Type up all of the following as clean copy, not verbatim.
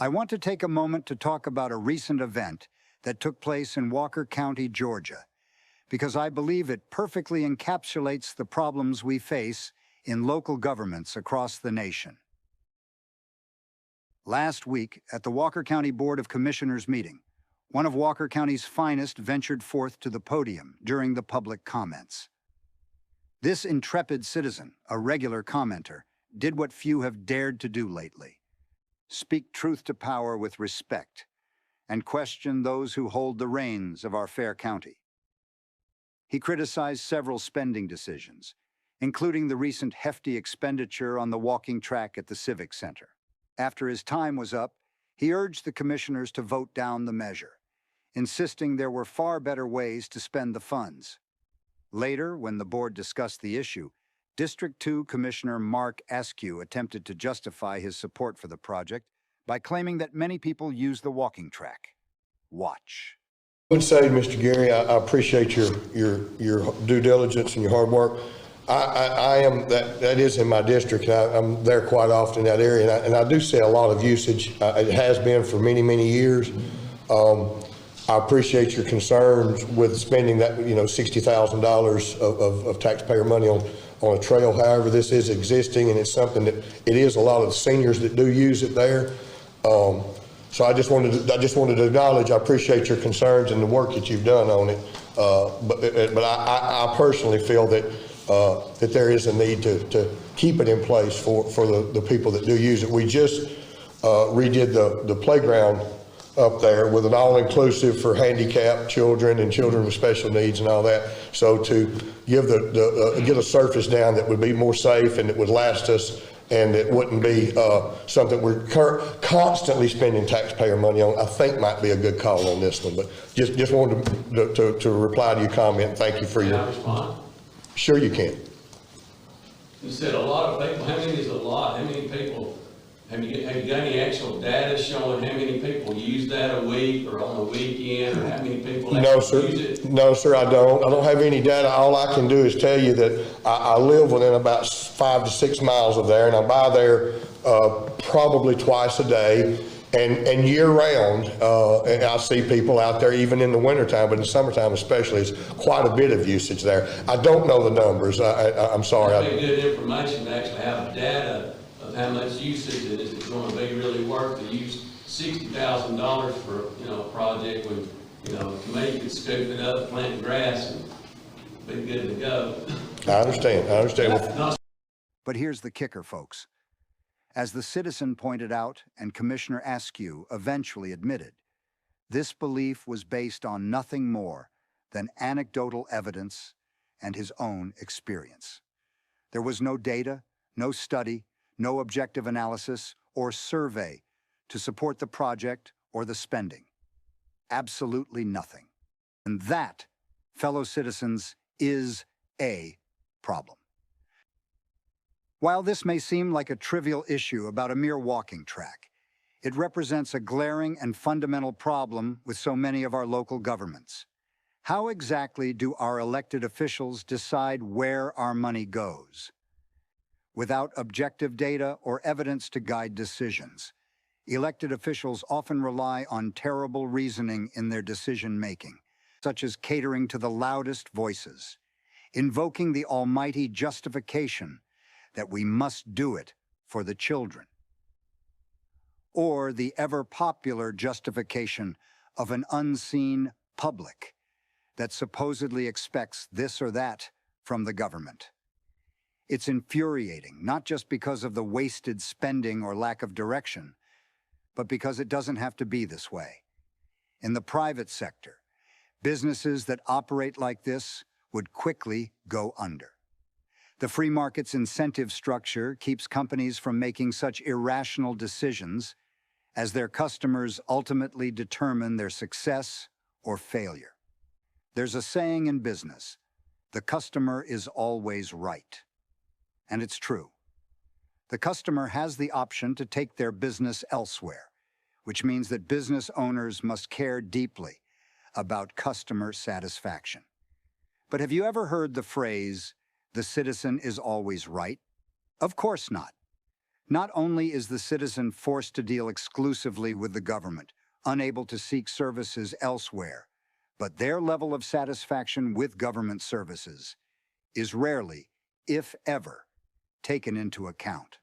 I want to take a moment to talk about a recent event that took place in Walker County, Georgia, because I believe it perfectly encapsulates the problems we face in local governments across the nation. Last week, at the Walker County Board of Commissioners meeting, one of Walker County's finest ventured forth to the podium during the public comments. This intrepid citizen, a regular commenter, did what few have dared to do lately: speak truth to power with respect and question those who hold the reins of our fair county. He criticized several spending decisions, including the recent hefty expenditure on the walking track at the Civic Center. After his time was up, he urged the commissioners to vote down the measure, insisting there were far better ways to spend the funds. Later, when the board discussed the issue, District 2 Commissioner Mark Askew attempted to justify his support for the project by claiming that many people use the walking track. Watch. I would say, Mr. Gary, I appreciate your due diligence and your hard work. I am, that is in my district. I'm there quite often in that area, and I do see a lot of usage. It has been for many, many years. I appreciate your concerns with spending that, $60,000 of taxpayer money on a trail. However, this is existing, and it's something that it is a lot of the seniors that do use it there. So I just wanted to acknowledge, I appreciate your concerns and the work that you've done on it. But I personally feel that that there is a need to keep it in place for the people that do use it. We just redid the playground up there with an all-inclusive for handicapped children and children with special needs and all that. So to give get a surface down that would be more safe and that would last us, and it wouldn't be something we're constantly spending taxpayer money on, I think might be a good call on this one. But just wanted to reply to your comment. Thank you for your. Can I respond? Sure you can. You said a lot of people. How many is a lot? How many people? Have you got any actual data showing how many people use that a week or on the weekend, or how many people actually use it? No, sir, I don't. I don't have any data. All I can do is tell you that I live within about 5 to 6 miles of there, and I buy there probably twice a day and year round. And I see people out there even in the wintertime, but in the summertime especially, it's quite a bit of usage there. I don't know the numbers. I'm sorry. That'd be good information to actually have data of how much usage it is. It's going to be really worth to use $60,000 for a project when to me you could scoop it up, plant grass, and be good to go. I understand. But here's the kicker, folks. As the citizen pointed out, and Commissioner Askew eventually admitted, this belief was based on nothing more than anecdotal evidence and his own experience. There was no data, no study, no objective analysis or survey to support the project or the spending. Absolutely nothing. And that, fellow citizens, is a problem. While this may seem like a trivial issue about a mere walking track, it represents a glaring and fundamental problem with so many of our local governments. How exactly do our elected officials decide where our money goes? Without objective data or evidence to guide decisions, elected officials often rely on terrible reasoning in their decision-making, such as catering to the loudest voices, invoking the almighty justification that we must do it for the children, or the ever-popular justification of an unseen public that supposedly expects this or that from the government. It's infuriating, not just because of the wasted spending or lack of direction, but because it doesn't have to be this way. In the private sector, businesses that operate like this would quickly go under. The free market's incentive structure keeps companies from making such irrational decisions as their customers ultimately determine their success or failure. There's a saying in business, the customer is always right. And it's true. The customer has the option to take their business elsewhere, which means that business owners must care deeply about customer satisfaction. But have you ever heard the phrase, the citizen is always right? Of course not. Not only is the citizen forced to deal exclusively with the government, unable to seek services elsewhere, but their level of satisfaction with government services is rarely, if ever, taken into account.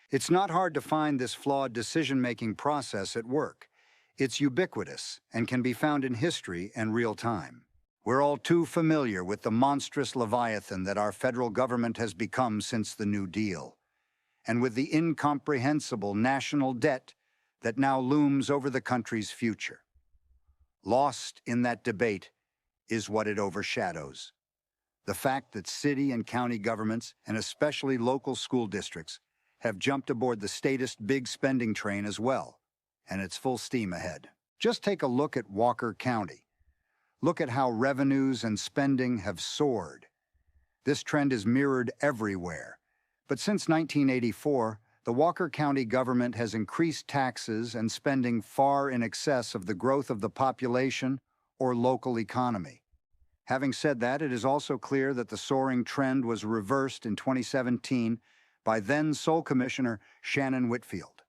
It's not hard to find this flawed decision-making process at work. It's ubiquitous and can be found in history and real time. We're all too familiar with the monstrous leviathan that our federal government has become since the New Deal, and with the incomprehensible national debt that now looms over the country's future. Lost in that debate is what it overshadows: the fact that city and county governments, and especially local school districts, have jumped aboard the statist big spending train as well, and it's full steam ahead. Just take a look at Walker County. Look at how revenues and spending have soared. This trend is mirrored everywhere. But since 1984, the Walker County government has increased taxes and spending far in excess of the growth of the population or local economy. Having said that, it is also clear that the soaring trend was reversed in 2017 by then Sole Commissioner Shannon Whitfield.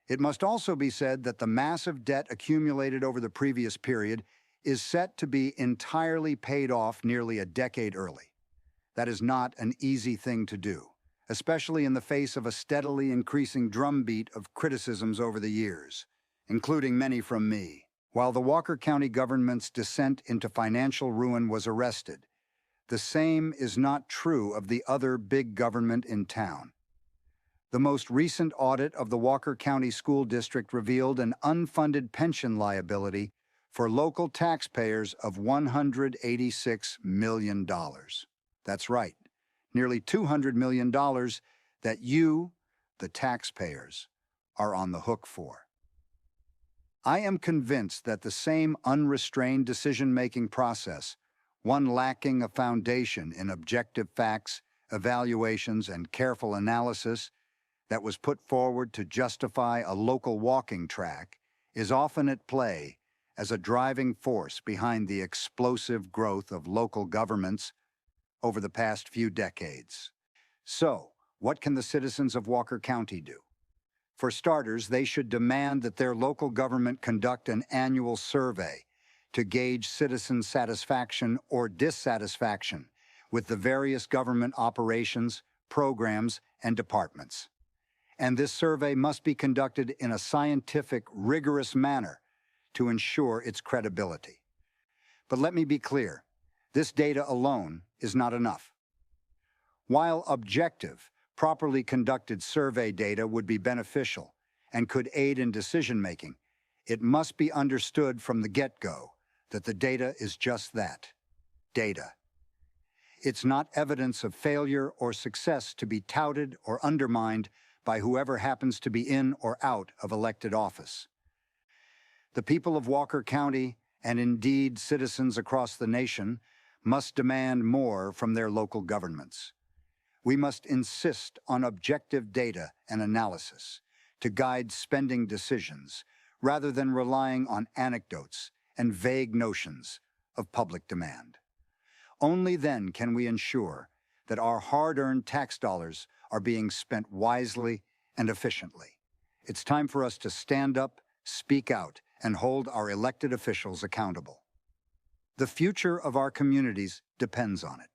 It must also be said that the massive debt accumulated over the previous period is set to be entirely paid off nearly a decade early. That is not an easy thing to do, especially in the face of a steadily increasing drumbeat of criticisms over the years, including many from me. While the Walker County government's descent into financial ruin was arrested, the same is not true of the other big government in town. The most recent audit of the Walker County School District revealed an unfunded pension liability for local taxpayers of $186 million. That's right, nearly $200 million that you, the taxpayers, are on the hook for. I am convinced that the same unrestrained decision-making process, one lacking a foundation in objective facts, evaluations, and careful analysis, that was put forward to justify a local walking track, is often at play as a driving force behind the explosive growth of local governments over the past few decades. So, what can the citizens of Walker County do? For starters, they should demand that their local government conduct an annual survey to gauge citizen satisfaction or dissatisfaction with the various government operations, programs, and departments. And this survey must be conducted in a scientific, rigorous manner to ensure its credibility. But let me be clear, this data alone is not enough. While objective, properly conducted survey data would be beneficial and could aid in decision-making, it must be understood from the get-go that the data is just that, data. It's not evidence of failure or success to be touted or undermined by whoever happens to be in or out of elected office. The people of Walker County, and indeed citizens across the nation, must demand more from their local governments. We must insist on objective data and analysis to guide spending decisions, rather than relying on anecdotes and vague notions of public demand. Only then can we ensure that our hard-earned tax dollars are being spent wisely and efficiently. It's time for us to stand up, speak out, and hold our elected officials accountable. The future of our communities depends on it.